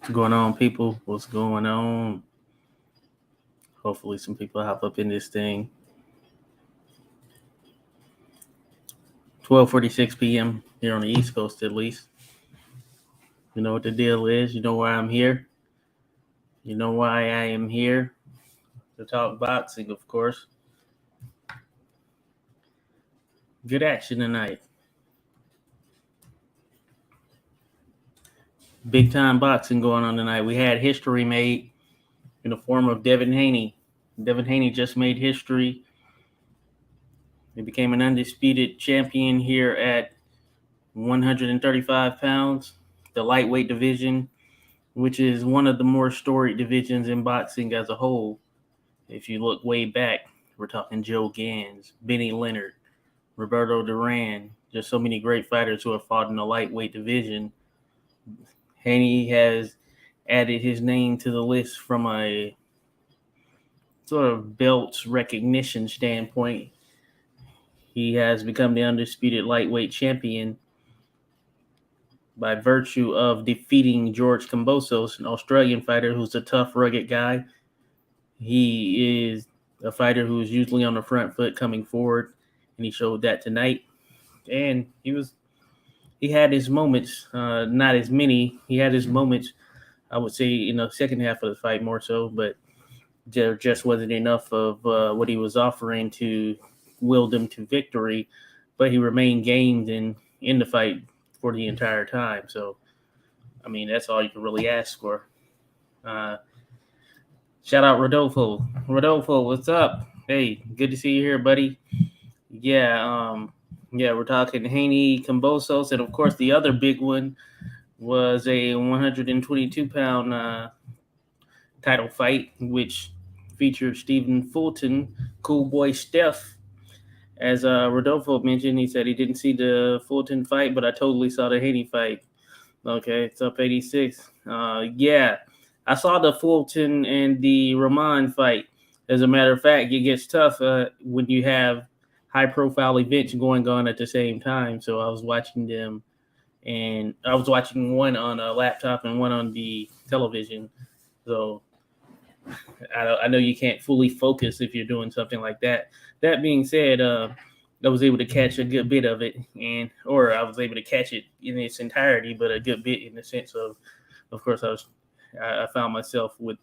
What's going on, people? What's going on? Hopefully, some people hop up in this thing. 12:46 p.m. here on the East Coast, at least. You know what the deal is. You know why I'm here. You know why I am here to talk boxing, of course. Good action tonight. Big time boxing going on tonight. We had history made in the form of Devin Haney. Devin Haney just made history. He became an undisputed champion here at 135 pounds, the lightweight division, which is one of the more storied divisions in boxing as a whole. If you look way back, we're talking Joe Gans, Benny Leonard, Roberto Duran, just so many great fighters who have fought in the lightweight division. Haney has added his name to the list from a sort of belts recognition standpoint. He has become the undisputed lightweight champion by virtue of defeating George Kambosos, an Australian fighter who's a tough, rugged guy. He is a fighter who is usually on the front foot coming forward, and he showed that tonight. And he had his moments, not as many. He had his moments, I would say, in the second half of the fight more so, but there just wasn't enough of what he was offering to will them to victory. But he remained gamed in the fight for the entire time. So, I mean, that's all you can really ask for. Shout out Rodolfo. Rodolfo, what's up? Hey, good to see you here, buddy. Yeah, we're talking Haney, Kombosos, and of course the other big one was a 122-pound title fight, which featured Stephen Fulton, Cool Boy Steph. As Rodolfo mentioned, he said he didn't see the Fulton fight, but I totally saw the Haney fight. Okay, it's up 86. Yeah, I saw the Fulton and the Rahman fight. As a matter of fact, it gets tough when you have high-profile events going on at the same time. So I was watching them, and I was watching one on a laptop and one on the television. So I know you can't fully focus if you're doing something like that. That being said, I was able to catch a good bit of it, or I was able to catch it in its entirety, but a good bit in the sense of course, I found myself with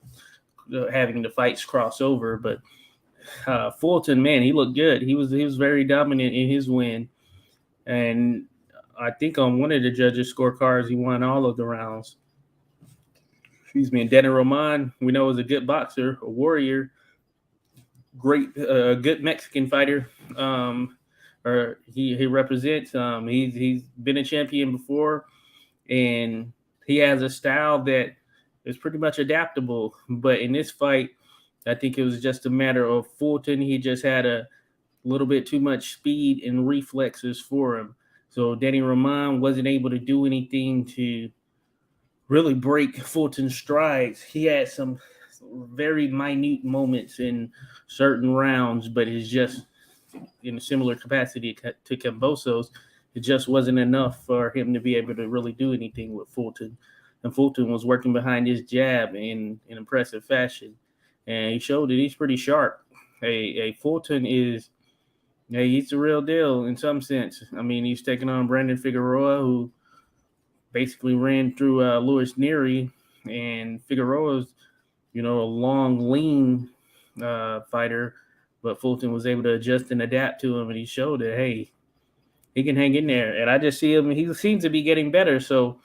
having the fights cross over. But Fulton, man, he looked good. He was very dominant in his win, and I think on one of the judges' scorecards, he won all of the rounds. Excuse me. And Danny Roman, we know, is a good boxer, a warrior, great, good Mexican fighter. Or he represents. He's been a champion before, and he has a style that is pretty much adaptable. But in this fight, I think it was just a matter of Fulton. He just had a little bit too much speed and reflexes for him. So Danny Roman wasn't able to do anything to really break Fulton's strides. He had some very minute moments in certain rounds, but it's just in a similar capacity to Kambosos. It just wasn't enough for him to be able to really do anything with Fulton. And Fulton was working behind his jab in impressive fashion. And he showed that he's pretty sharp. Fulton is, he's the real deal in some sense. I mean, he's taking on Brandon Figueroa, who basically ran through Louis Neary, and Figueroa's, a long, lean fighter, but Fulton was able to adjust and adapt to him, and he showed that, hey, he can hang in there. And I just see him, he seems to be getting better, so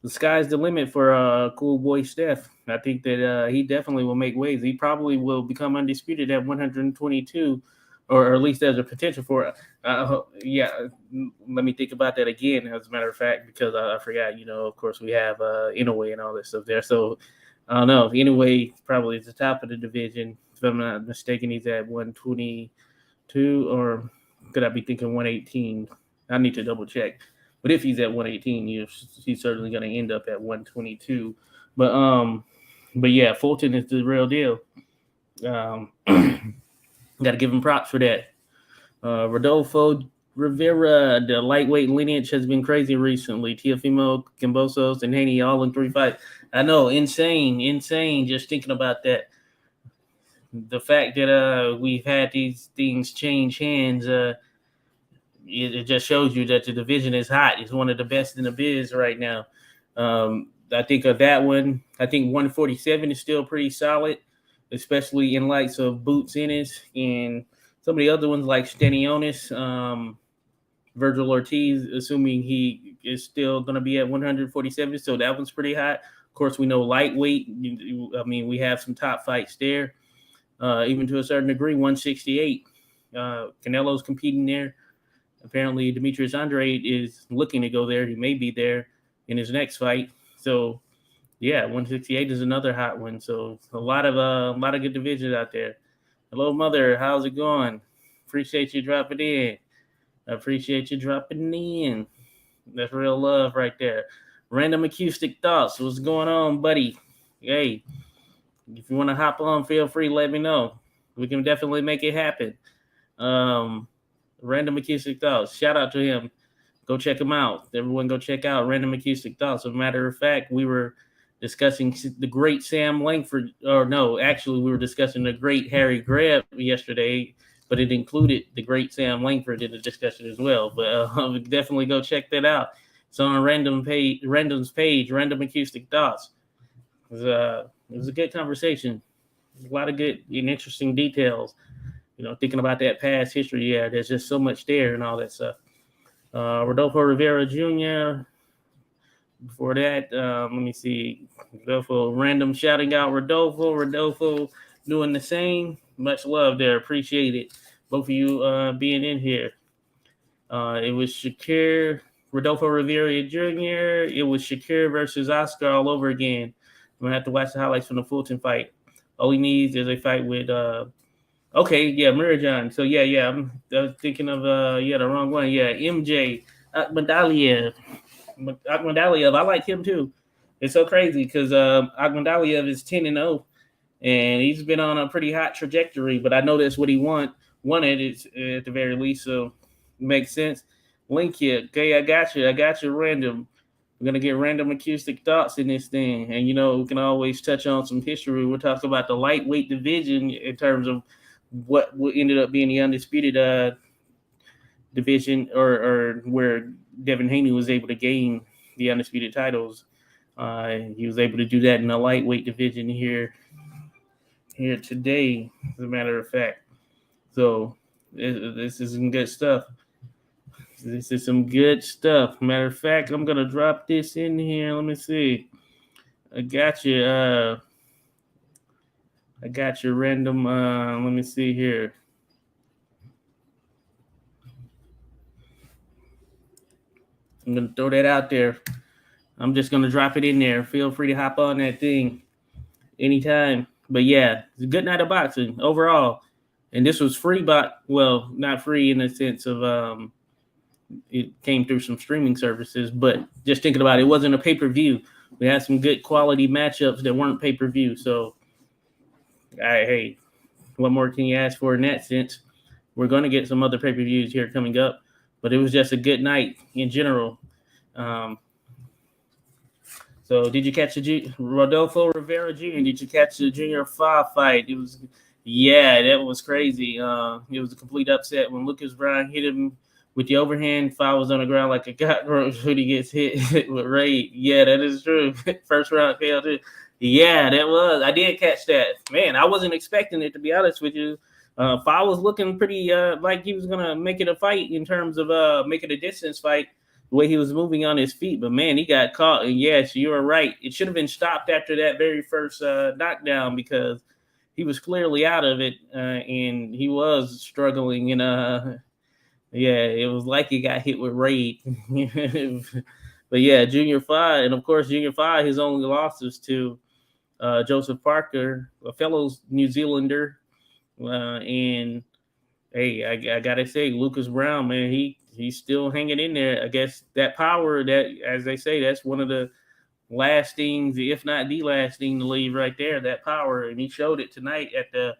the sky's the limit for Cool Boy Steph. I think that he definitely will make waves. He probably will become undisputed at 122, or at least there's a potential for it. Let me think about that again, as a matter of fact, because I forgot, of course, we have Inoue and all this stuff there. So I don't know. Inoue probably is the top of the division. If I'm not mistaken, he's at 122, or could I be thinking 118? I need to double check. But if he's at 118, he's certainly going to end up at 122. But yeah, Fulton is the real deal. Got to give him props for that. Rodolfo, Rivera, the lightweight lineage has been crazy recently. Tiafimo, Kambosos, and Haney all in 3 fights. I know, insane. Just thinking about that, the fact that we've had these things change hands, it just shows you that the division is hot. It's one of the best in the biz right now. I think of that one. I think 147 is still pretty solid, especially in lights of Boots Ennis and some of the other ones like Stanionis. Virgil Ortiz, assuming he is still going to be at 147, so that one's pretty hot. Of course, we know lightweight. I mean, we have some top fights there, even to a certain degree. 168, Canelo's competing there. Apparently, Demetrius Andrade is looking to go there. He may be there in his next fight. So, yeah, 168 is another hot one. So, a lot of good divisions out there. Hello, mother. How's it going? Appreciate you dropping in. I appreciate you dropping in. That's real love right there. Random acoustic thoughts. What's going on, buddy? Hey, if you want to hop on, feel free. Let me know. We can definitely make it happen. Random acoustic thoughts. Shout out to him. Go check him out. Everyone, go check out Random Acoustic Thoughts. As a matter of fact, we were discussing the great Sam Langford. Or no, actually, we were discussing the great Harry Greb yesterday. But it included the great Sam Langford in the discussion as well. But definitely go check that out. It's on Random's page, Random Acoustic Thoughts. It was a good conversation. A lot of good and interesting details. Thinking about that past history, yeah, there's just so much there and all that stuff. Rodolfo Rivera Jr. Before that, let me see. Rodolfo, random shouting out Rodolfo doing the same. Much love there. Appreciate it. Both of you being in here. It was Shakir, Rodolfo Rivera Jr. It was Shakir versus Oscar all over again. I'm going to have to watch the highlights from the Fulton fight. All he needs is a fight with, Mirajan. So, I was thinking of, the wrong one. Yeah, MJ, Akhmadaliev. I like him too. It's so crazy because Akhmadaliev is 10-0. And he's been on a pretty hot trajectory, but I know that's what he wanted at the very least, so it makes sense. Link here. Okay, I got you random. We're going to get random acoustic thoughts in this thing. And, we can always touch on some history. We'll talk about the lightweight division in terms of what ended up being the undisputed division or where Devin Haney was able to gain the undisputed titles. He was able to do that in the lightweight division here today, as a matter of fact. So this is some good stuff. Matter of fact, I'm gonna drop this in here. Let me see. I got you. Random. Let me see here. I'm gonna throw that out there. I'm just gonna drop it in there. Feel free to hop on that thing anytime. But yeah, it's a good night of boxing overall. And this was free, but well, not free in the sense of it came through some streaming services. But just thinking about it, it wasn't a pay-per-view. We had some good quality matchups that weren't pay-per-view. So, hey, what more can you ask for in that sense? We're going to get some other pay-per-views here coming up. But it was just a good night in general. So did you catch the Rodolfo Rivera Jr.? Did you catch the Junior 5 fight? That was crazy. It was a complete upset when Lucas Brown hit him with the overhand. 5 was on the ground like a cockroach when he gets hit with raid. Yeah, that is true. First round KO too. Yeah, that was. I did catch that. Man, I wasn't expecting it, to be honest with you. 5 was looking pretty like he was going to make it a fight in terms of making a distance fight. The way he was moving on his feet, but man, he got caught. And yes, you were right. It should have been stopped after that very first knockdown because he was clearly out of it, and he was struggling. And it was like he got hit with raid. But yeah, Junior 5, and of course, Junior 5, his only losses to Joseph Parker, a fellow New Zealander, and hey, I gotta say, Lucas Brown, man, he's still hanging in there. I guess that power, that, as they say, that's one of the last things, if not the last thing to leave right there, that power. And he showed it tonight at the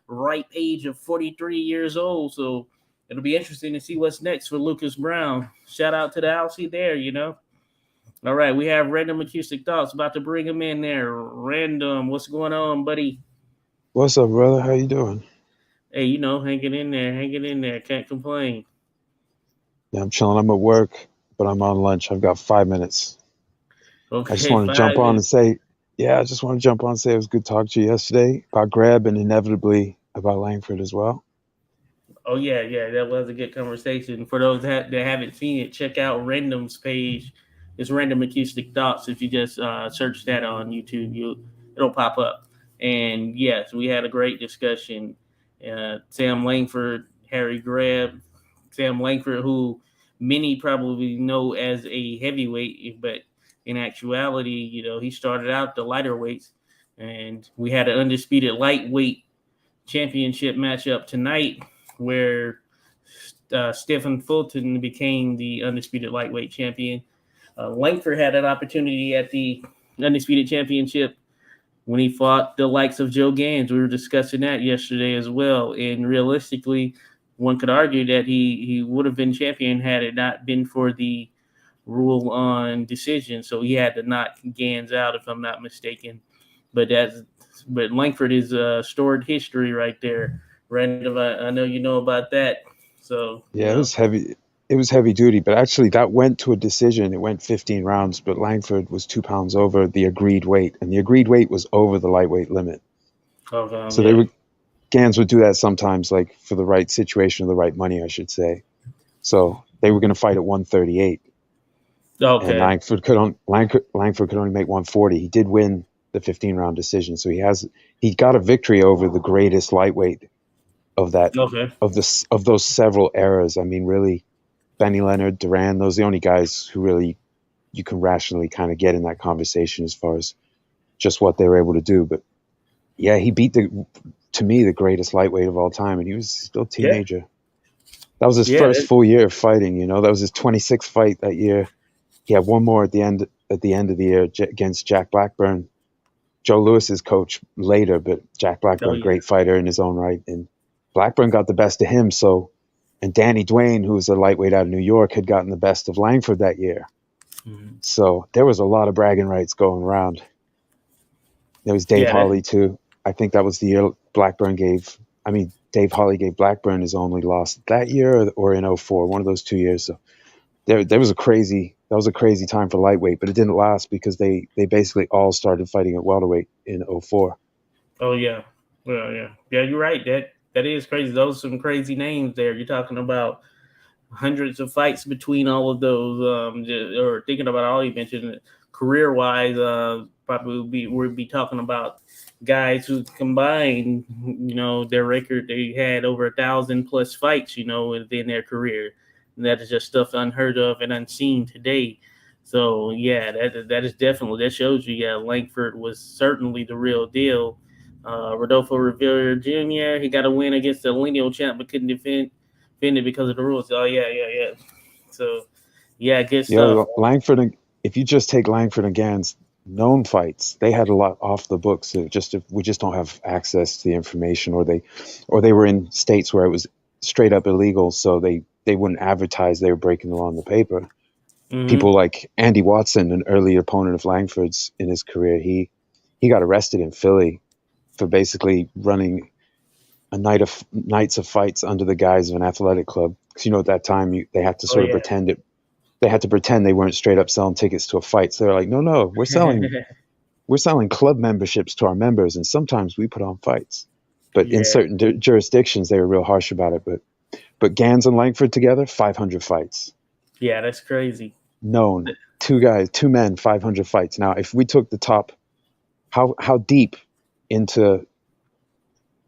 ripe age of 43 years old. So it'll be interesting to see what's next for Lucas Brown. Shout out to the Alcy there, you know. All right, we have Random Acoustic Thoughts about to bring him in there. Random, what's going on, buddy? What's up, brother? How you doing? Hey, hanging in there. Can't complain. Yeah, I'm chilling. I'm at work, but I'm on lunch. I've got 5 minutes. I just Okay, want to jump five on and minutes. say, yeah, I just want to jump on and say it was good talking to you yesterday about Grab and inevitably about Langford as well. Oh yeah, that was a good conversation. For those that haven't seen it, check out Random's page. It's Random Acoustic Thoughts. If you just search that on YouTube, it'll pop up. And yes, we had a great discussion. Sam Langford, Harry Greb, Sam Langford, who many probably know as a heavyweight, but in actuality, he started out the lighter weights, and we had an undisputed lightweight championship matchup tonight where Stephen Fulton became the undisputed lightweight champion. Langford had an opportunity at the undisputed championship when he fought the likes of Joe Gans. We were discussing that yesterday as well. And realistically, one could argue that he would have been champion had it not been for the rule on decision. So he had to knock Gans out, if I'm not mistaken. But that's but Langford is stored history right there. Random, I know you know about that. So Yeah, it was heavy. It was heavy duty, but actually that went to a decision. It went 15 rounds, but Langford was 2 pounds over the agreed weight, and the agreed weight was over the lightweight limit. So they yeah. would Gans would do that sometimes, like for the right situation or the right money, I should say. So they were going to fight at 138. And Okay. Langford could only make 140. He did win the 15 round decision, so he got a victory over the greatest lightweight of that Okay. of those several eras. I mean, really, Benny Leonard, Duran, those are the only guys who really you can rationally kind of get in that conversation as far as just what they were able to do. But yeah, he beat to me the greatest lightweight of all time, and he was still a Yeah. teenager. That was his Yeah. first full year of fighting. That was his 26th fight that year. He had one more at the end of the year against Jack Blackburn, Joe Lewis's coach later, but Jack Oh Blackburn, yeah. great fighter in his own right, and Blackburn got the best of him. So, and Danny Dwayne, who was a lightweight out of New York, had gotten the best of Langford that year. Mhm. So there was a lot of bragging rights going around. There was Dave Yeah. Holly too. I think that was the year Blackburn gave. I mean, Dave Holly gave Blackburn his only loss that year or in '04, one of those 2 years. So that was a crazy time for lightweight, but it didn't last because they basically all started fighting at welterweight in '04. Oh yeah. Well, yeah. Yeah, you're right. That is crazy. Those are some crazy names there. You're talking about hundreds of fights between all of those. Or thinking about all you mentioned, career wise, probably we'd be talking about guys who combined, their record. They had over 1,000 plus fights, within their career. And that is just stuff unheard of and unseen today. So yeah, that is definitely that shows you. Yeah, Langford was certainly the real deal. Rodolfo Rivera Jr. He got a win against the lineal champ, but couldn't defend it because of the rules. Oh yeah. So yeah, good stuff. Langford. If you just take Langford and Gans known fights, they had a lot off the books. We just don't have access to the information, or they were in states where it was straight up illegal, so they wouldn't advertise they were breaking the law in the paper. Hmm. People like Andy Watson, an early opponent of Langford's in his career, he got arrested in Philly for basically running nights of fights under the guise of an athletic club. Because at that time they had to Oh sort of yeah. pretend it. They had to pretend they weren't straight up selling tickets to a fight. So they're like, no, we're selling club memberships to our members, and sometimes we put on fights. But in Yeah. certain jurisdictions, they were real harsh about it. But Gans and Langford together, 500 fights Yeah, that's crazy. known. Two men, 500 fights. Now, if we took the top, how deep into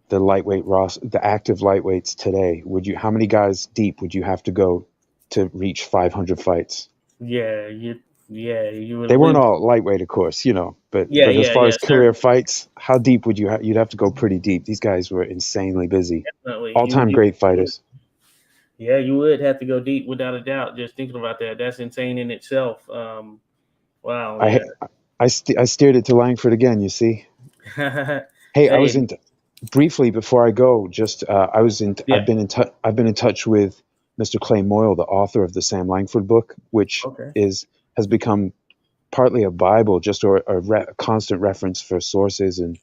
the active lightweights today, how many guys deep would you have to go to reach 500 fights? Yeah, you would They weren't lose. all lightweight, of course, but as far Yeah, as career certainly. fights, how deep you'd have to go pretty deep. These guys were insanely busy. Definitely. All-time great fighters. Yeah, you would have to go deep without a doubt. Just thinking about that, that's insane in itself. Wow, I yeah. I steered it to Langford again, you see. Hey, I was Hey, in briefly before I go, just Yeah. I've been in touch with Mr. Clay Moyle, the author of the Sam Langford book, which Okay. is has become partly a Bible, just a constant reference for sources. And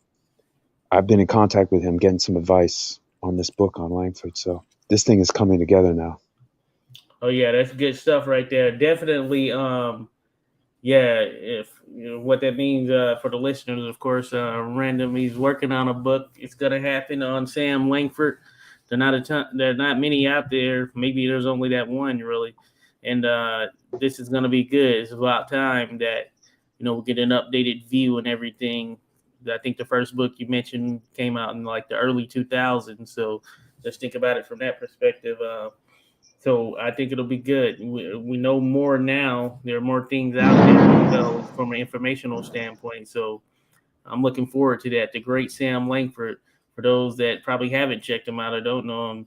I've been in contact with him, getting some advice on this book on Langford. So this thing is coming together now. Oh yeah, that's good stuff right there. Definitely. Yeah, if you know what that means for the listeners, of course, random. He's working on a book. It's gonna happen on Sam Langford. They're not a ton. There are not many out there. Maybe there's only that one really, and this is gonna be good. It's about time that we get an updated view and everything. I think the first book you mentioned came out in like the early 2000s. So just think about it from that perspective. So I think it'll be good. We know more now. There are more things out there as well from an informational standpoint. So I'm looking forward to that. The great Sam Langford. For those that probably haven't checked him out or don't know him,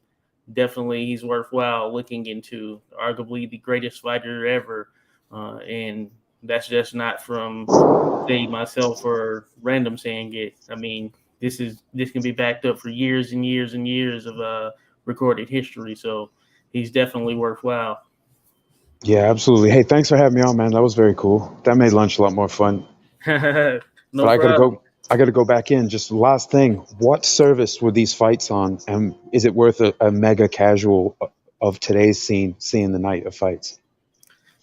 definitely he's worthwhile looking into. Arguably the greatest fighter ever, and that's just not from say myself or random saying it. I mean, this can be backed up for years and years and years of recorded history. So he's definitely worthwhile. Yeah, absolutely. Hey, thanks for having me on, man. That was very cool. That made lunch a lot more fun. But No problem. I gotta go back in. Just last thing, what service were these fights on, and is it worth a mega casual of today's scene seeing the night of fights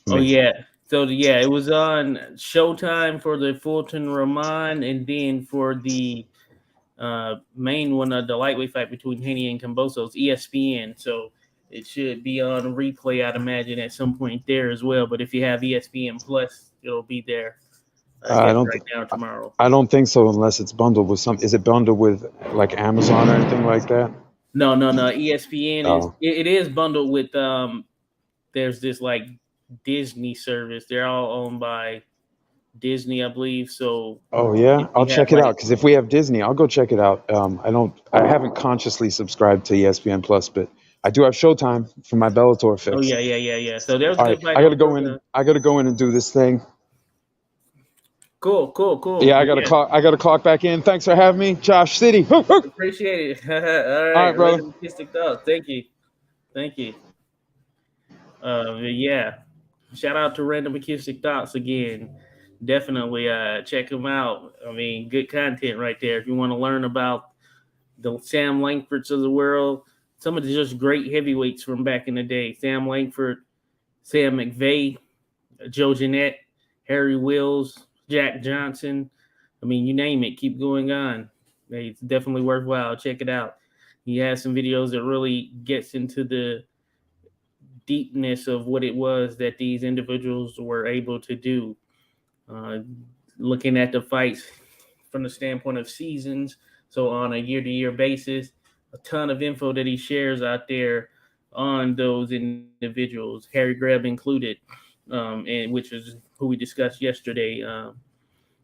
for Oh me? yeah. So yeah, it was on Showtime for the Fulton Rahman, and then for the main one, the lightweight fight between Haney and Kambosos, ESPN. So it should be on replay, I'd imagine, at some point there as well. But if you have ESPN Plus, it'll be there. I I guess don't, right now or tomorrow. I don't think so unless it's bundled with some. Is it bundled with like Amazon or anything like that? No, no, no. ESPN is Oh, it is bundled with there's this like Disney service. They're all owned by Disney, I believe. So oh yeah. if I'll you have check it like out because if we have Disney, I'll go check it out. I haven't consciously subscribed to ESPN Plus, but I do have Showtime for my Bellator oh fix. yeah, yeah, yeah, yeah. So there was a All right, good fight on Showtime. I gotta go in and do this thing. Cool, cool, cool. Yeah, But yeah, I gotta clock back in. Thanks for having me, Josh City. Woo, woo. appreciate it. All All right, right, brother. random artistic thoughts. Thank you, thank you. But yeah, shout out to Random Acoustic Thoughts again. Definitely check them out. I mean, good content right there. If you want to learn about the Sam Langfords of the world, some of the just great heavyweights from back in the day. Sam Langford, Sam McVeigh, Joe Jeanette, Harry Wills, Jack Johnson. I mean, you name it. Keep going on. Hey, it's definitely worthwhile. Check it out. He has some videos that really gets into the deepness of what it was that these individuals were able to do. Uh, Looking at the fights from the standpoint of seasons, so on a year-to-year basis, a ton of info that he shares out there on those individuals, Harry Greb included, and which is who we discussed yesterday.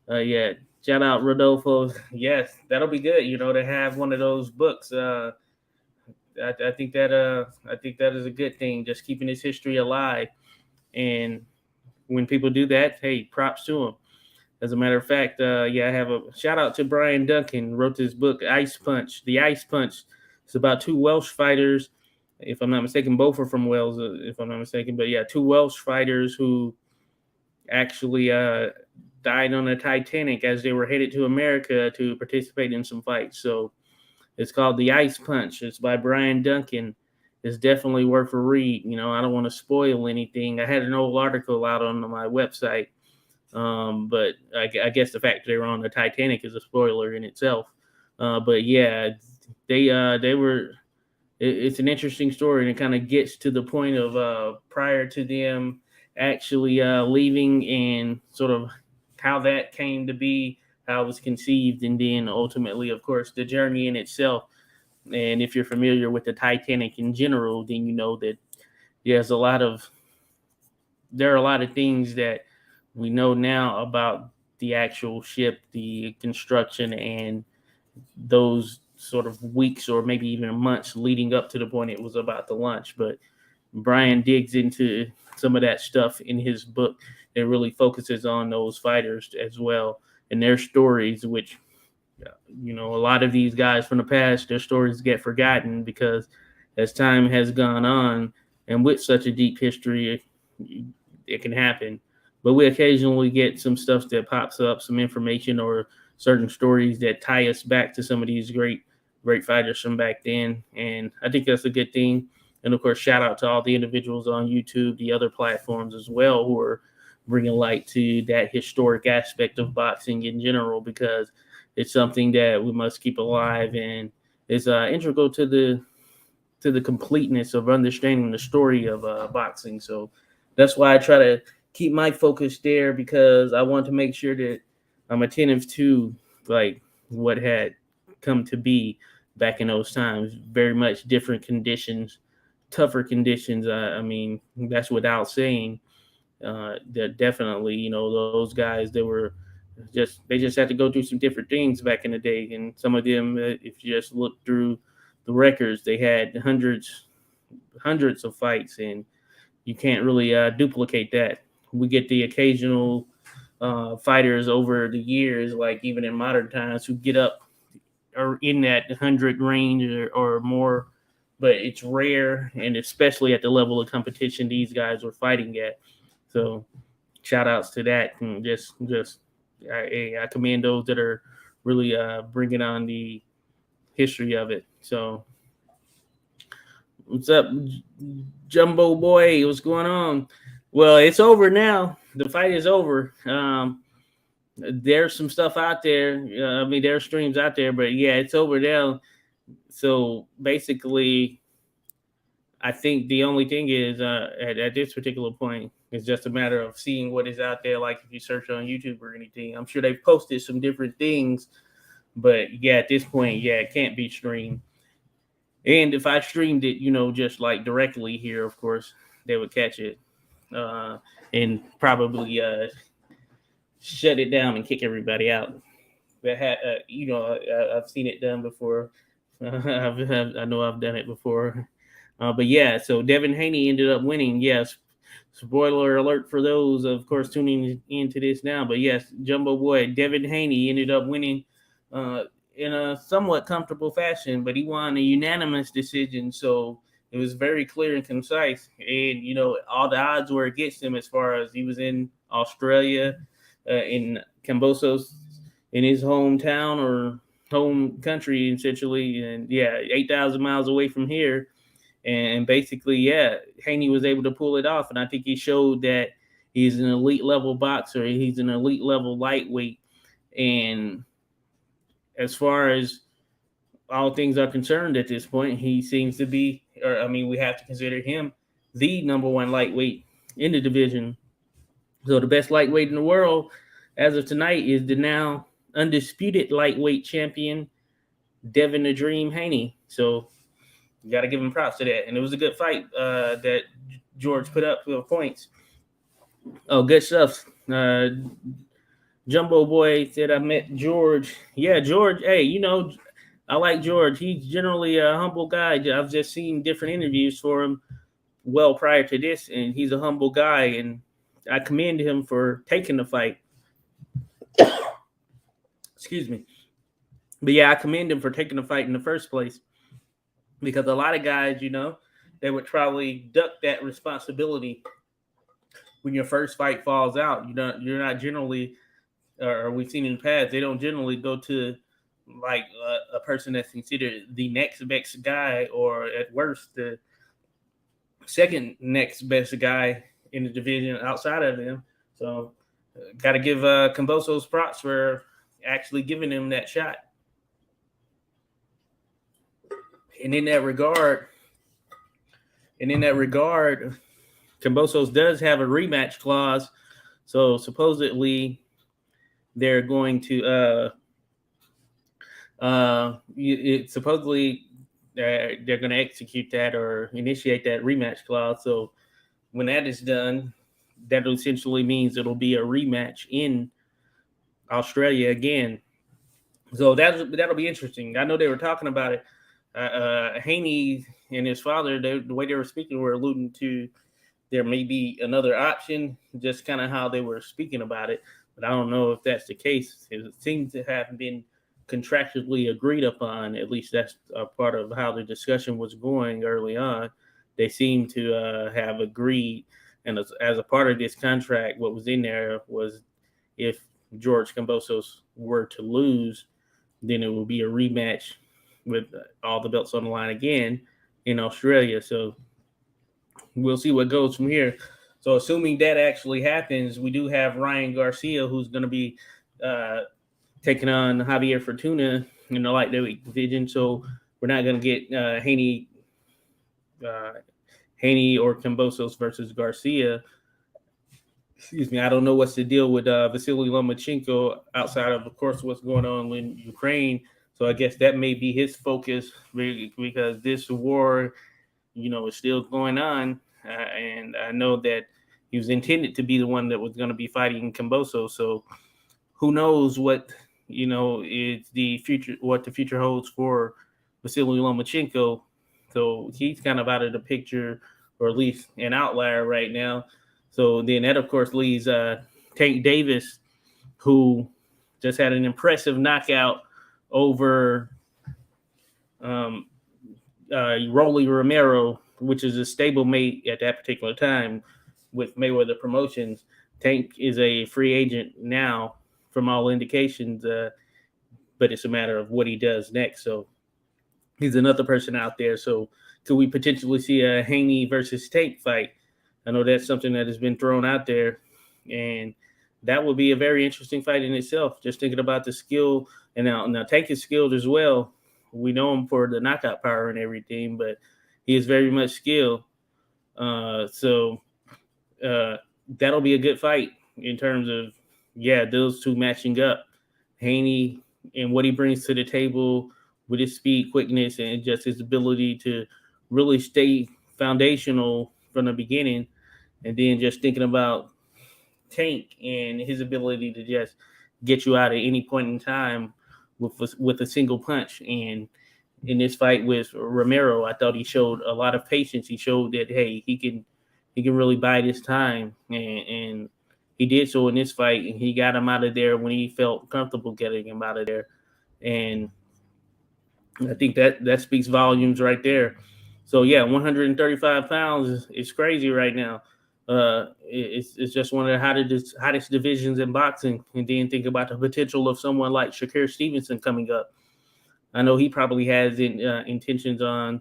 Yeah, shout out Rodolfo. Yes, that'll be good. To have one of those books. I think that is a good thing. Just keeping his history alive, and when people do that, hey, props to them. As a matter of fact, yeah, I have a shout out to Brian Duncan. Wrote this book, Ice Punch. The Ice Punch. It's about two Welsh fighters. If I'm not mistaken, both are from Wales. If I'm not mistaken, but yeah, two Welsh fighters who actually died on the Titanic as they were headed to America to participate in some fights. So it's called The Ice Punch. It's by Brian Duncan. It's definitely worth a read. I don't want to spoil anything. I had an old article out on my website, but I guess the fact that they were on the Titanic is a spoiler in itself. But yeah, they were. It's an interesting story, and it kind of gets to the point of prior to them actually leaving and sort of how that came to be, how it was conceived, and then ultimately, of course, the journey in itself. And if you're familiar with the Titanic in general, then you know that there's a lot of there are a lot of things that we know now about the actual ship, the construction, and those sort of weeks or maybe even months leading up to the point it was about to launch. But Brian digs into some of that stuff in his book and really focuses on those fighters as well and their stories, which A lot of these guys from the past, their stories get forgotten because as time has gone on, and with such a deep history, it can happen. But we occasionally get some stuff that pops up, some information or certain stories that tie us back to some of these great fighters from back then, and I think that's a good thing. And of course, shout out to all the individuals on YouTube, the other platforms as well, who are bringing light to that historic aspect of boxing in general, because it's something that we must keep alive, and is integral to the completeness of understanding the story of boxing. So that's why I try to keep my focus there, because I want to make sure that I'm attentive to like what had come to be back in those times. Very much different conditions, tougher conditions. I mean, that's without saying. That definitely, those guys, they just had to go through some different things back in the day, and some of them, if you just look through the records, they had hundreds of fights, and you can't really duplicate that. We get the occasional fighters over the years, like even in modern times, who get up or in that 100 range or more, but it's rare, and especially at the level of competition these guys were fighting at. So shout outs to that, and I commend those that are really bringing on the history of it. So what's up, Jumbo Boy? What's going on? Well, it's over now. The fight is over. There's some stuff out there. I mean, there are streams out there, but yeah, it's over now. So basically, I think the only thing is at this particular point, it's just a matter of seeing what is out there. Like if you search on YouTube or anything, I'm sure they've posted some different things, but yeah, at this point, yeah, it can't be streamed. And if I streamed it, just like directly here, of course, they would catch it uh, and probably shut it down and kick everybody out. But I've seen it done before. I know I've done it before. But yeah, so Devin Haney ended up winning. Yes, spoiler alert for those, of course, tuning into this now. But yes, Jumbo Boy Devin Haney ended up winning in a somewhat comfortable fashion, but he won a unanimous decision. So it was very clear and concise. And all the odds were against him, as far as he was in Australia, in Kambosos, in his hometown or home country, essentially, and yeah, 8,000 miles away from here. And basically, yeah, Haney was able to pull it off, and I think he showed that he's an elite level boxer. He's an elite level lightweight, and as far as all things are concerned at this point, he seems to be, or I mean, we have to consider him the number one lightweight in the division. So the best lightweight in the world as of tonight is the now undisputed lightweight champion, Devin the Dream Haney. So you got to give him props to that. And it was a good fight that George put up for points. Oh, good stuff. Jumbo Boy said I met George. Yeah, George. Hey, I like George. He's generally a humble guy. I've just seen different interviews for him well prior to this, and he's a humble guy, and I commend him for taking the fight. Excuse me. But yeah, I commend him for taking the fight in the first place, because a lot of guys, they would probably duck that responsibility when your first fight falls out. You're not generally, or we've seen in the past, they don't generally go to like a person that's considered the next best guy, or at worst the second next best guy in the division outside of him. So got to give Kombosos props for actually giving him that shot. And in that regard, Kombosos does have a rematch clause. So supposedly they're going to supposedly they're going to execute that or initiate that rematch clause. So when that is done, that essentially means it'll be a rematch in Australia again. So that'll be interesting. I know they were talking about it. Haney and his father, the way they were speaking, were alluding to there may be another option, just kind of how they were speaking about it. But I don't know if that's the case. It seems to have been contractually agreed upon. At least that's a part of how the discussion was going early on. They seem to have agreed, and as a part of this contract, what was in there was if George Kambosos were to lose, then it will be a rematch with all the belts on the line again in Australia. So we'll see what goes from here. So assuming that actually happens, we do have Ryan Garcia, who's going to be uh, taking on Javier Fortuna in the lightweight division. So we're not going to get uh, Haney or Kambosos versus Garcia. Excuse me. I don't know what's the deal with Vasyl Lomachenko outside of course, what's going on in Ukraine. So I guess that may be his focus because this war, is still going on. And I know that he was intended to be the one that was going to be fighting Kambosos. So who knows is the future, what the future holds for Vasyl Lomachenko. So he's kind of out of the picture, or at least an outlier right now. So then that, of course, leaves Tank Davis, who just had an impressive knockout over um, Rolly Romero, which is a stablemate at that particular time with Mayweather Promotions. Tank is a free agent now, from all indications, but it's a matter of what he does next. So he's another person out there. So could we potentially see a Haney versus Tank fight? I know that's something that has been thrown out there, and that would be a very interesting fight in itself. Just thinking about the skill, and now Tank is skilled as well. We know him for the knockout power and everything, but he is very much skilled. So that'll be a good fight in terms of those two matching up. Haney and what he brings to the table with his speed, quickness, and just his ability to really stay foundational from the beginning. And then just thinking about Tank and his ability to just get you out at any point in time with a single punch. And in this fight with Romero, I thought he showed a lot of patience. He showed that he can really bide his time, and he did so in this fight. And he got him out of there when he felt comfortable getting him out of there. And I think that speaks volumes right there. So 135 pounds is crazy right now. It's just one of the hottest divisions in boxing. And then think about the potential of someone like Shakur Stevenson coming up. I know he probably has intentions on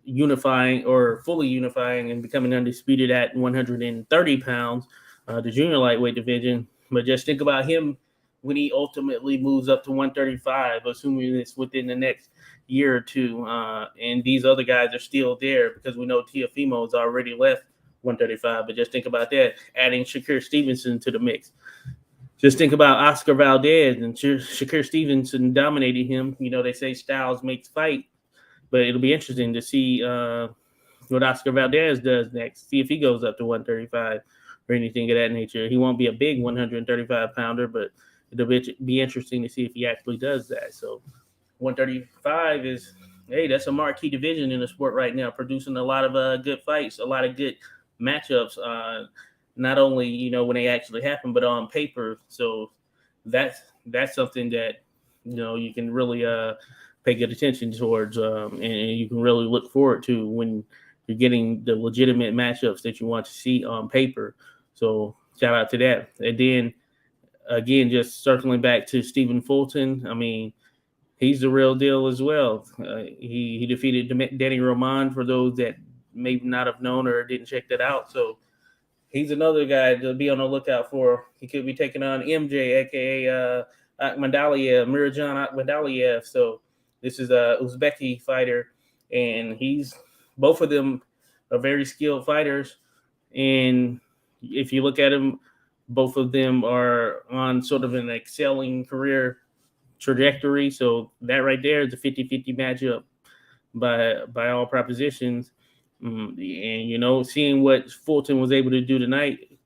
unifying or fully unifying and becoming undisputed at 130 pounds, the junior lightweight division. But just think about him when he ultimately moves up to 135, assuming it's within the next year or two. And these other guys are still there because we know Teofimo has already left 135. But just think about that, adding Shakur Stevenson to the mix. Just think about Oscar Valdez and Shakur Stevenson dominating him. They say styles makes fight, but it'll be interesting to see what Oscar Valdez does next. See if he goes up to 135 or anything of that nature. He won't be a big 135 pounder, but it'll be interesting to see if he actually does that. So 135 is, that's a marquee division in the sport right now, producing a lot of good fights, a lot of good matchups. Not only when they actually happen, but on paper. So that's something that you can really pay good attention towards, and you can really look forward to when you're getting the legitimate matchups that you want to see on paper. So shout out to that. And then again, just circling back to Stephen Fulton. I mean, he's the real deal as well. He defeated Danny Roman, for those that may not have known or didn't check that out. So he's another guy to be on the lookout for. He could be taking on MJ, aka Akhmadaliev, Mirajan Akhmadaliev. So this is a Uzbeki fighter, and both of them are very skilled fighters. And if you look at them, both of them are on sort of an excelling career trajectory. So that right there is a 50-50 matchup by all propositions. And seeing what Fulton was able to do tonight,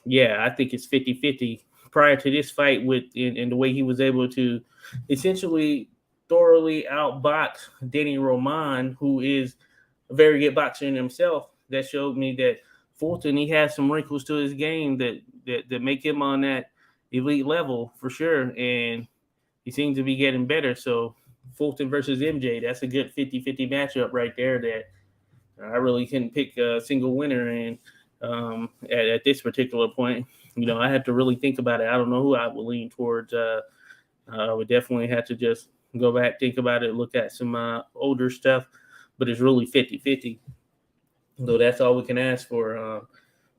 I think it's 50-50. Prior to this fight, and the way he was able to essentially thoroughly outbox Danny Roman, who is a very good boxer in himself, that showed me that Fulton, he has some wrinkles to his game that make him on that elite level for sure. And he seems to be getting better. So Fulton versus MJ, that's a good 50-50 matchup right there that I really couldn't pick a single winner in at this particular point. I had to really think about it. I don't know who I would lean towards. I would definitely have to just go back, think about it, look at some older stuff, but it's really 50-50. So that's all we can ask for.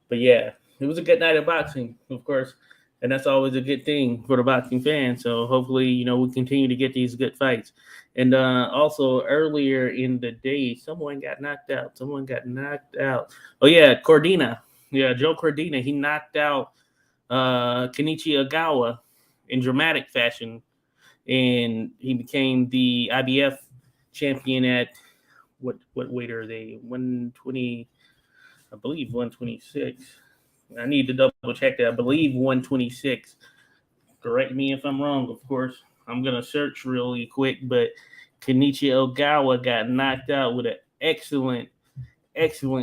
But yeah, it was a good night of boxing, of course, and that's always a good thing for the boxing fans. So hopefully, we continue to get these good fights. And also earlier in the day, someone got knocked out. Someone got knocked out. Oh yeah, Cordina. Yeah, Joe Cordina. He knocked out Kenichi Ogawa in dramatic fashion, and he became the IBF champion at what weight are they? 120, I believe 126. I need to double check that. I believe 126. Correct me if I'm wrong, of course. I'm gonna search really quick, but Kenichi Ogawa got knocked out with an excellent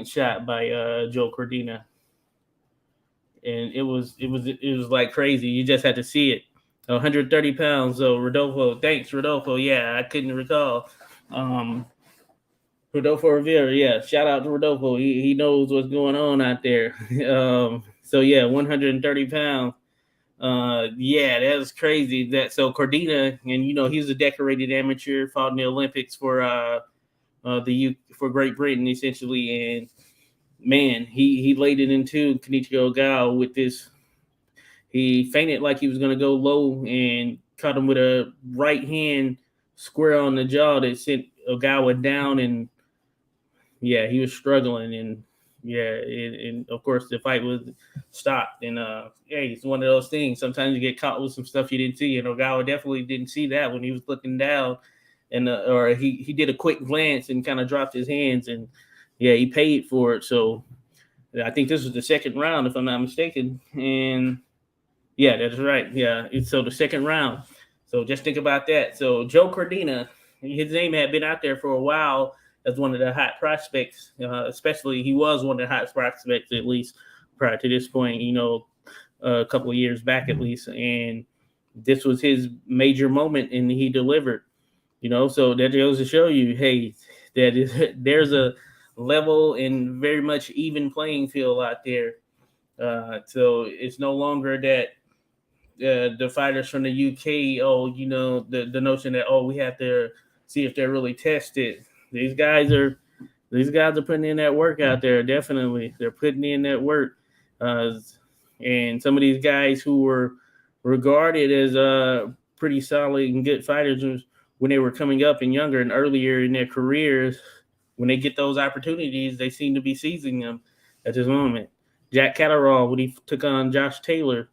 shot by Joe Cordina, and it was like crazy. You just had to see it. 130 pounds. So Rodolfo, thanks Rodolfo. Yeah, I couldn't recall. Um, Rodolfo Rivera, yeah. Shout out to Rodolfo. He knows what's going on out there. So yeah, 130 pounds. Yeah, that was crazy. That so Cordina, and he's a decorated amateur, fought in the Olympics for for Great Britain essentially, and man, he laid it into Kenichi Ogawa with this. He feinted like he was gonna go low and caught him with a right hand square on the jaw that sent Ogawa down, and yeah, he was struggling, and yeah, and of course the fight was stopped. And hey, it's one of those things. Sometimes you get caught with some stuff you didn't see, and Ogawa definitely didn't see that when he was looking down, and or he did a quick glance and kind of dropped his hands, and yeah, he paid for it. So I think this was the second round, if I'm not mistaken, and yeah, that's right. Yeah, so the second round. So just think about that. So Joe Cordina, his name had been out there for a while as one of the hot prospects. Especially he was one of the hot prospects at least prior to this point. A couple of years back at least, and this was his major moment, and he delivered. So that goes to show you, hey, there's a level and very much even playing field out there. So it's no longer that the fighters from the UK, the notion that we have to see if they're really tested. These guys are putting in that work out there. Definitely, they're putting in that work. And some of these guys who were regarded as pretty solid and good fighters when they were coming up and younger and earlier in their careers, when they get those opportunities, they seem to be seizing them at this moment. Jack Catterall, when he took on Josh Taylor,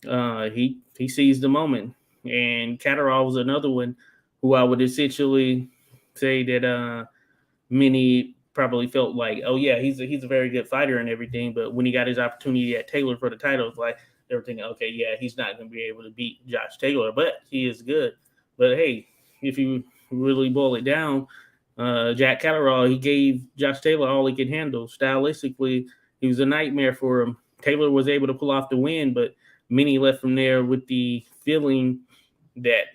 he seized the moment, and Catterall was another one who I would essentially say that many probably felt like, oh yeah, he's a very good fighter and everything, but when he got his opportunity at Taylor for the title, it's like they were thinking, okay, yeah, he's not going to be able to beat Josh Taylor, but he is good. But hey, if you really boil it down, Jack Catterall, he gave Josh Taylor all he could handle. Stylistically, he was a nightmare for him. Taylor was able to pull off the win, but many left from there with the feeling that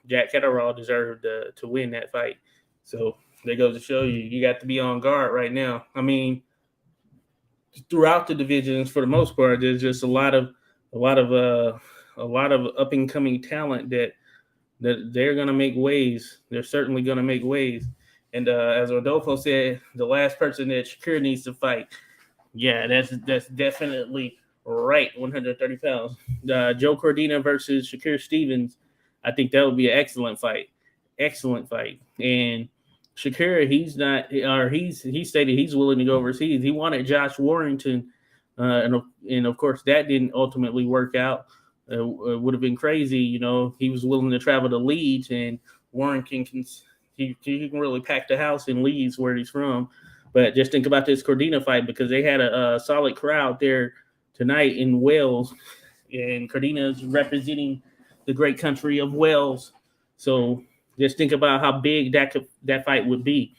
Jack Catterall deserved to win that fight. So that goes to show you got to be on guard right now. I mean, throughout the divisions, for the most part, there's just a lot of up and coming talent that they're gonna make waves. They're certainly gonna make waves. And as Rodolfo said, the last person that Shakur needs to fight. Yeah, that's definitely right. 130 pounds. Joe Cordina versus Shakur Stevens. I think that would be an excellent fight. Excellent fight. And Shakur, he stated he's willing to go overseas. He wanted Josh Warrington, and of course that didn't ultimately work out. It would have been crazy, He was willing to travel to Leeds, and Warrington he can really pack the house in Leeds, where he's from. But just think about this Cordina fight, because they had a solid crowd there tonight in Wales, and Cordina is representing the great country of Wales. So just think about how big that fight would be,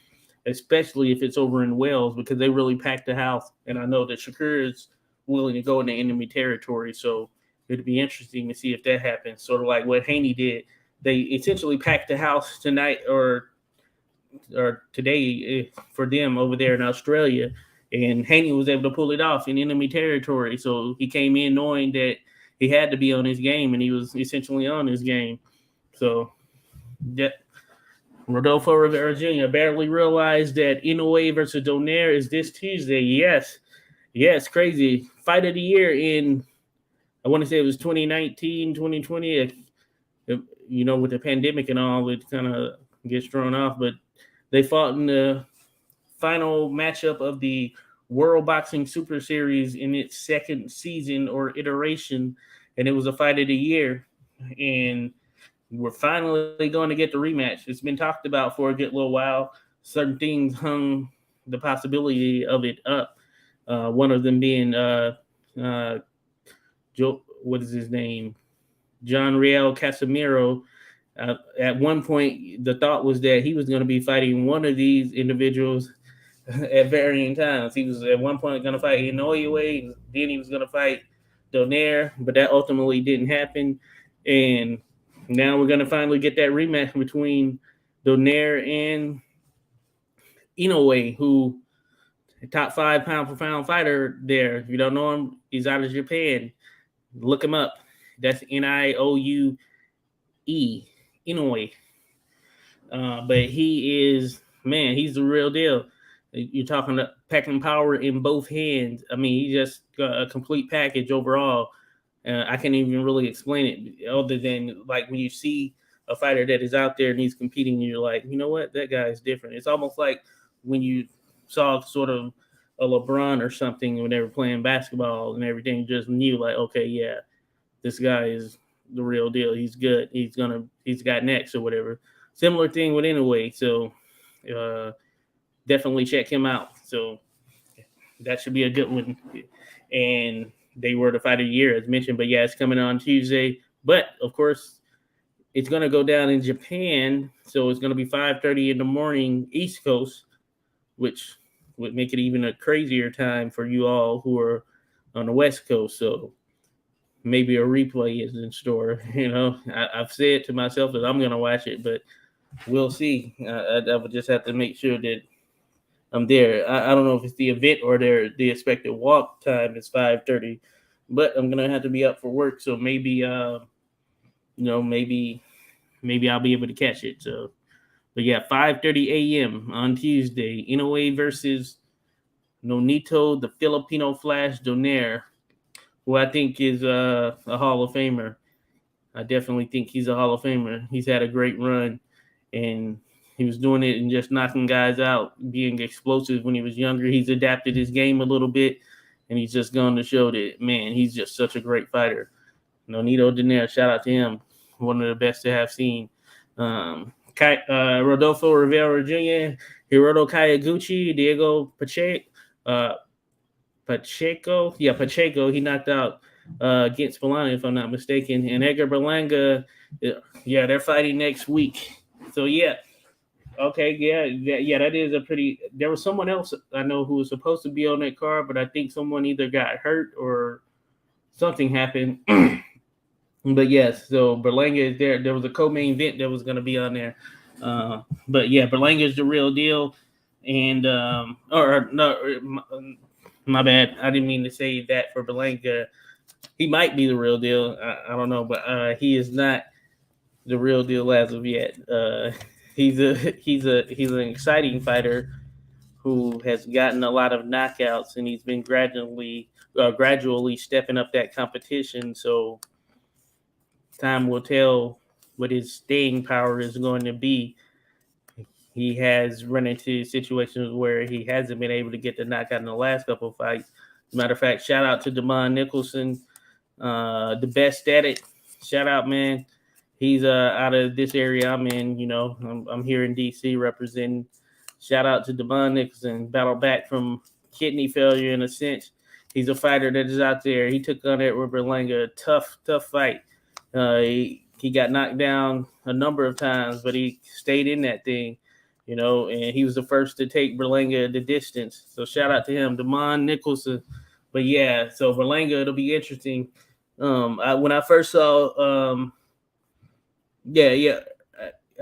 especially if it's over in Wales, because they really packed the house. And I know that Shakur is willing to go into enemy territory, so it'd be interesting to see if that happens. Sort of like what Haney did they essentially packed the house tonight or today for them over there in Australia. And Haney was able to pull it off in enemy territory. So he came in knowing that he had to be on his game, and he was essentially on his game. So that Rodolfo Rivera Jr. barely realized that Inoue versus Donaire is this Tuesday. Yes, crazy. Fight of the year in, I want to say it was 2019, 2020. With the pandemic and all, it kind of gets thrown off. But they fought in the final matchup of the World Boxing Super Series in its second season or iteration, and it was a fight of the year. And we're finally going to get the rematch. It's been talked about for a good little while. Certain things hung the possibility of it up. One of them being Joe, what is his name? John Real Casimiro. At one point, the thought was that he was going to be fighting one of these individuals at varying times. He was at one point going to fight Inoue, then he was going to fight Donaire, but that ultimately didn't happen. And now we're going to finally get that rematch between Donaire and Inoue, who top 5 pound for pound fighter there. If you don't know him, he's out of Japan. Look him up. That's Nioue, Inoue. But he is, man, he's the real deal. You're talking about packing power in both hands. I mean, he's just a complete package overall. I can't even really explain it other than like when you see a fighter that is out there and he's competing, and you're like, you know what, that guy is different. It's almost like when you saw sort of a LeBron or something when they were playing basketball and everything, you just knew like, okay, yeah, this guy is the real deal. He's good. He's got next or whatever. Similar thing with Inoue. So definitely check him out. So that should be a good one. And they were the fight of the year, as mentioned. But yeah, it's coming on Tuesday. But of course, it's going to go down in Japan. So it's going to be 5:30 in the morning East Coast, which would make it even a crazier time for you all who are on the West Coast. So maybe a replay is in store. I've said to myself that I'm going to watch it, but we'll see. I would just have to make sure that I'm there. I don't know if it's the event or the expected walk time is 5:30, but I'm gonna have to be up for work, so maybe maybe I'll be able to catch it. So, but yeah, 5:30 a.m. on Tuesday, Inoue versus Nonito, the Filipino Flash Donaire, who I think is a Hall of Famer. I definitely think he's a Hall of Famer. He's had a great run, and he was doing it and just knocking guys out, being explosive when he was younger. He's adapted his game a little bit, and he's just gone to show that, man, he's just such a great fighter. Nonito Donaire, shout out to him. One of the best to have seen. Rodolfo Rivera Jr., Hiroto Kayaguchi, Diego Pacheco. Yeah, Pacheco. He knocked out against Bologna, if I'm not mistaken. And Edgar Berlanga, yeah, they're fighting next week. So, yeah. Okay, yeah, that is a pretty. There was someone else I know who was supposed to be on that card, but I think someone either got hurt or something happened. But yes, so Berlanga is there. There was a co-main event that was going to be on there, but yeah, Berlanga is the real deal. And or no, my bad. I didn't mean to say that for Berlanga. He might be the real deal. I don't know, but he is not the real deal as of yet. He's an exciting fighter who has gotten a lot of knockouts, and he's been gradually stepping up that competition. So time will tell what his staying power is going to be. He has run into situations where he hasn't been able to get the knockout in the last couple of fights. As a matter of fact, shout out to Damon Nicholson, the best at it. Shout out, man. He's out of this area I'm in. I'm here in DC representing. Shout out to Devon Nicholson, battled back from kidney failure in a sense. He's a fighter that is out there. He took on Edward Berlanga, tough fight. He got knocked down a number of times, but he stayed in that thing, and he was the first to take Berlanga the distance. So shout out to him, Damon Nicholson. But yeah, so Berlanga, it'll be interesting. When I first saw Yeah, yeah.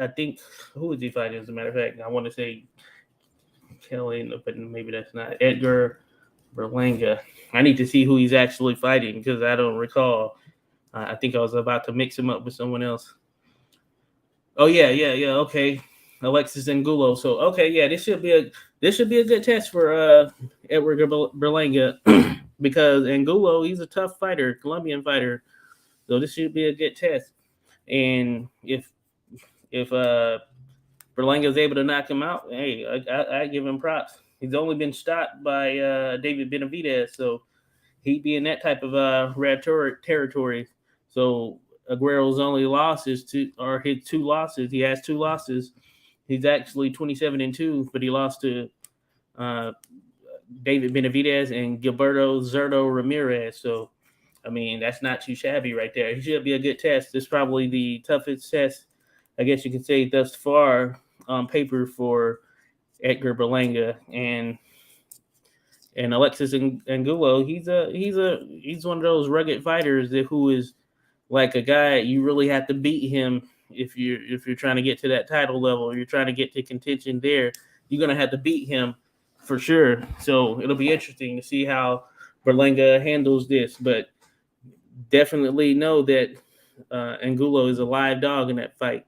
I think who is he fighting? As a matter of fact, I want to say Kelly, but maybe that's not Edgar Berlanga. I need to see who he's actually fighting because I don't recall. I think I was about to mix him up with someone else. Oh yeah, yeah, yeah. Okay, Alexis Angulo. So okay, yeah, this should be a good test for Edward Berlanga because Angulo he's a tough fighter, Colombian fighter. So this should be a good test. And if Berlanga is able to knock him out, hey, I give him props. He's only been stopped by David Benavidez, so he'd be in that type of red territory. So Aguero's only losses are his two losses. He has two losses. He's actually 27-2, but he lost to uh, David Benavidez and Gilberto Zerto Ramirez. So I mean that's not too shabby right there. He should be a good test. It's probably the toughest test, I guess you could say, thus far on paper for Edgar Berlanga and Alexis Angulo. He's one of those rugged fighters who is like a guy you really have to beat him if you're trying to get to that title level. You're trying to get to contention there. You're gonna have to beat him for sure. So it'll be interesting to see how Berlanga handles this, but definitely know that Angulo is a live dog in that fight.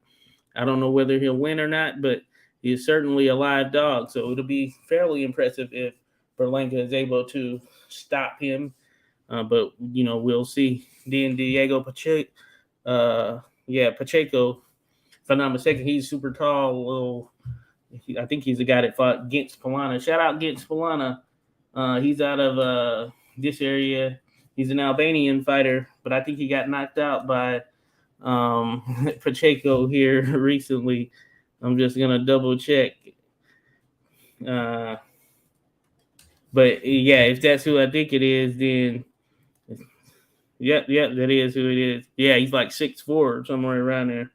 I don't know whether he'll win or not, but he's certainly a live dog. So it'll be fairly impressive if Berlanga is able to stop him. But we'll see. Then Diego Pacheco, Pacheco. If I'm not mistaken, he's super tall. Little, I think he's the guy that fought against Polana. Shout out against Polana. He's out of this area. He's an Albanian fighter, but I think he got knocked out by Pacheco here recently. I'm just gonna double check. Uh, but yeah, if that's who I think it is, then yep, that is who it is. Yeah, he's like 6'4", somewhere around there.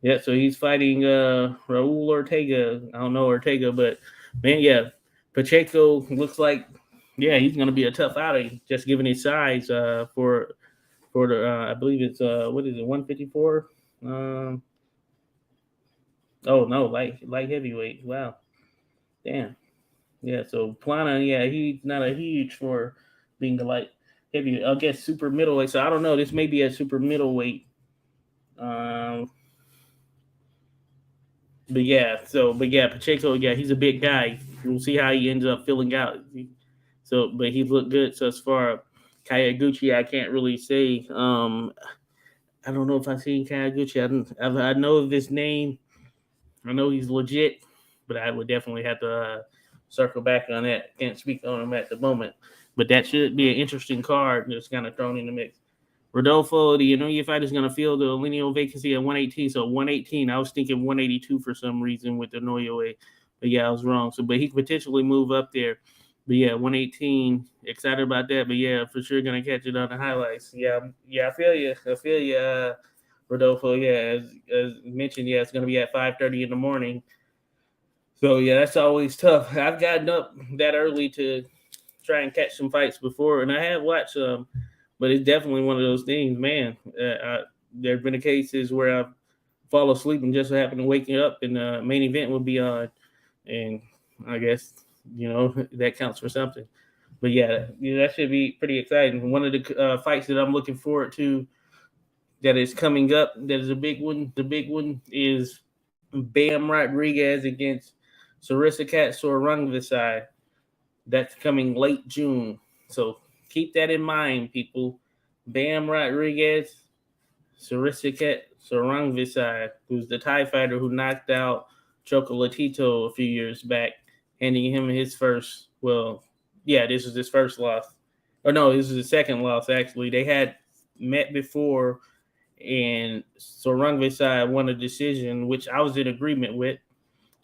Yeah, so he's fighting Raul Ortega. I don't know Ortega, but man, yeah, Pacheco looks like he's gonna be a tough outing, just given his size for the I believe it's what is it 154. Um, oh no, light heavyweight. Wow, damn. Yeah, so Plana, yeah, he's not a huge for being the light heavyweight. I guess super middleweight. So I don't know. This may be a super middleweight. Um, but yeah, Pacheco, yeah, he's a big guy. We'll see how he ends up filling out. So, but he's looked good thus far. Kayaguchi, I can't really say. I don't know if I've seen Kayaguchi. I know of his name. I know he's legit, but I would definitely have to circle back on that. Can't speak on him at the moment, but that should be an interesting card that's kind of thrown in the mix. Rodolfo, the Inoue fight is going to fill the lineal vacancy at 118. So 118, I was thinking 182 for some reason with the Inoue, but yeah, I was wrong. So, but he could potentially move up there. But yeah, 118, excited about that. But yeah, for sure going to catch it on the highlights. Yeah, I feel you. Rodolfo. Yeah, as mentioned, yeah, it's going to be at 5:30 in the morning. So yeah, that's always tough. I've gotten up that early to try and catch some fights before, and I have watched some, but it's definitely one of those things, man. There have been cases where I fall asleep and just happen to waking up, and the main event will be on, and I guess that counts for something. But yeah, that should be pretty exciting. One of the fights that I'm looking forward to that is coming up, that is a big one. The big one is Bam Rodriguez against Sarissa Sorangvisai. That's coming late June. So keep that in mind, people. Bam Rodriguez, Sarissa Sorangvisai, who's the Thai fighter who knocked out Chocolatito a few years back, handing him his first, this was his first loss. Or no, this was his second loss, actually. They had met before, and Sorangvisai won a decision, which I was in agreement with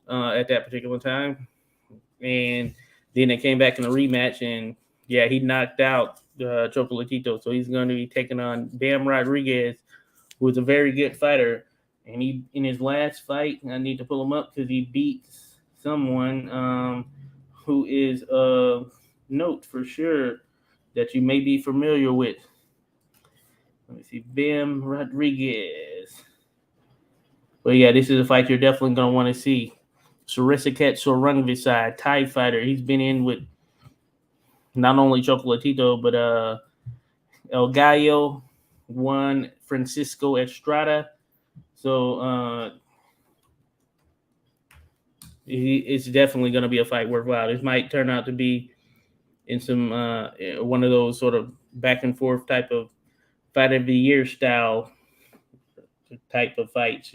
at that particular time. And then they came back in a rematch, and yeah, he knocked out Chocolatito. So he's going to be taking on Bam Rodriguez, who is a very good fighter. And he, in his last fight, I need to pull him up because he beat someone who is a note for sure that you may be familiar with. Let me see, Bam Rodriguez. But yeah, this is a fight you're definitely gonna want to see. Sarisaket Sorungvisai, Thai fighter. He's been in with not only Chocolatito but El Gallo, Juan Francisco Estrada. So it's definitely going to be a fight worthwhile. This might turn out to be in some one of those sort of back and forth type of fight of the year style type of fights.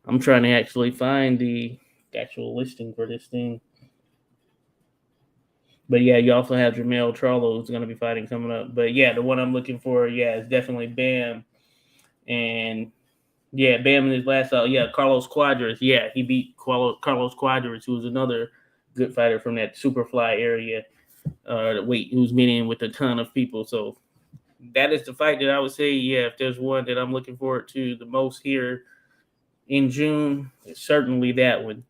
I'm trying to actually find the actual listing for this thing. But yeah, you also have Jamel Charlo who's going to be fighting coming up. But yeah, the one I'm looking for, yeah, is definitely Bam. And yeah, Bam in his last out. Yeah, Carlos Quadras. Yeah, he beat Carlos Quadras, who was another good fighter from that Superfly area. Who's been in with a ton of people. So that is the fight that I would say, yeah, if there's one that I'm looking forward to the most here in June, it's certainly that one.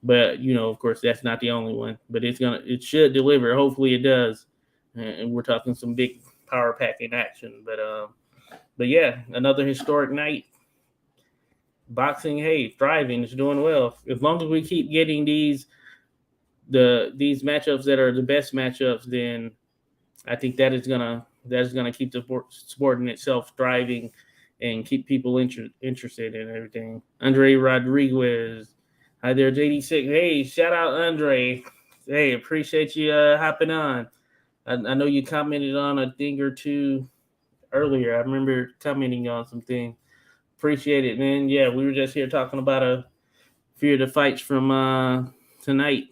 But of course, that's not the only one. But it should deliver. Hopefully, it does. And we're talking some big power packing action. But yeah, another historic night. Boxing, hey, thriving, it's doing well. As long as we keep getting these matchups that are the best matchups, then I think that is gonna keep the sport in itself thriving and keep people interested in everything. Andre Rodriguez, hi there, JD6. Hey, shout out Andre. Hey, appreciate you hopping on. I know you commented on a thing or two earlier. I remember commenting on some things. Appreciate it, man. Yeah, we were just here talking about a few of the fights from tonight,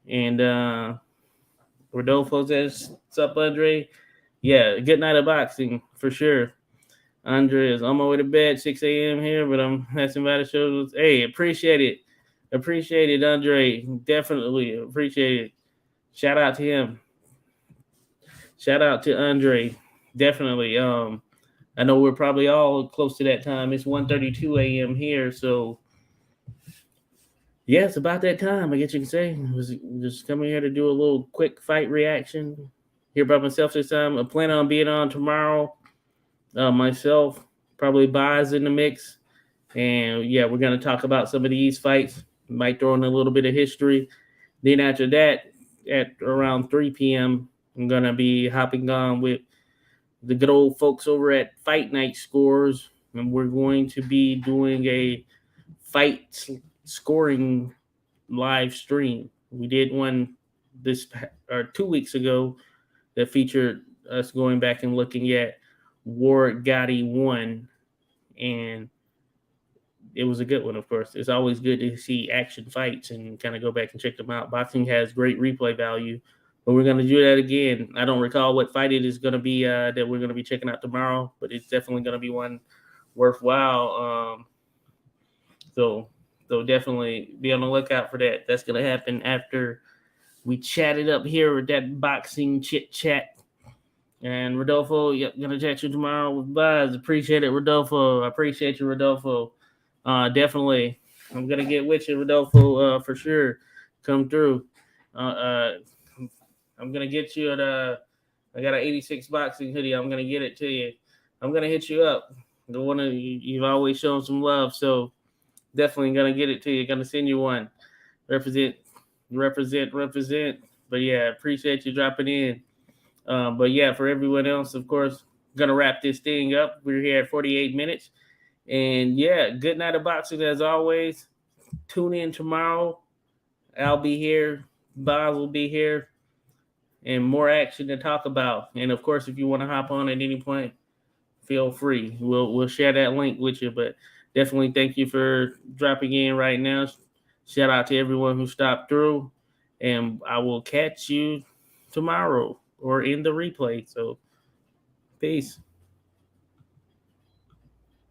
and Rodolfo says, "What's up, Andre?" Yeah, good night of boxing for sure. Andre is on my way to bed, 6 a.m. here, but I'm asking about the shows. Hey, appreciate it, Andre. Definitely appreciate it. Shout out to him. Shout out to Andre. Definitely. I know we're probably all close to that time. It's 1:32 a.m. here, so yeah, it's about that time. I guess you can say. I was just coming here to do a little quick fight reaction. Here by myself this time. I plan on being on tomorrow. Myself, probably Boz in the mix, and yeah, we're gonna talk about some of these fights. Might throw in a little bit of history. Then after that, at around 3 p.m., I'm gonna be hopping on with the good old folks over at Fight Night Scores, and we're going to be doing a fight scoring live stream. We did one this or 2 weeks ago that featured us going back and looking at War Gotti 1, and it was a good one. Of course, it's always good to see action fights and kind of go back and check them out. Boxing has great replay value, but we're going to do that again. I don't recall what fight it is going to be that we're going to be checking out tomorrow, but it's definitely going to be one worthwhile. So definitely be on the lookout for that. That's going to happen after we chatted up here with that boxing chit chat. And Rodolfo, yep, gonna chat you tomorrow with Buzz. Appreciate it, Rodolfo. I appreciate you, Rodolfo. Definitely, I'm gonna get with you, Rodolfo, for sure. Come through. Uh, uh, I'm gonna get you at I got an 86 boxing hoodie. I'm gonna get it to you. I'm gonna hit you up. The one you've always shown some love, so definitely gonna get it to you. Gonna send you one. Represent. But yeah, appreciate you dropping in. But yeah, for everyone else, of course, gonna wrap this thing up. We're here at 48 minutes, and yeah, good night of boxing as always. Tune in tomorrow. I'll be here. Bob will be here, and more action to talk about. And of course, if you want to hop on at any point, feel free. We'll share that link with you. But definitely thank you for dropping in right now. Shout out to everyone who stopped through, and I will catch you tomorrow or in the replay. So, peace.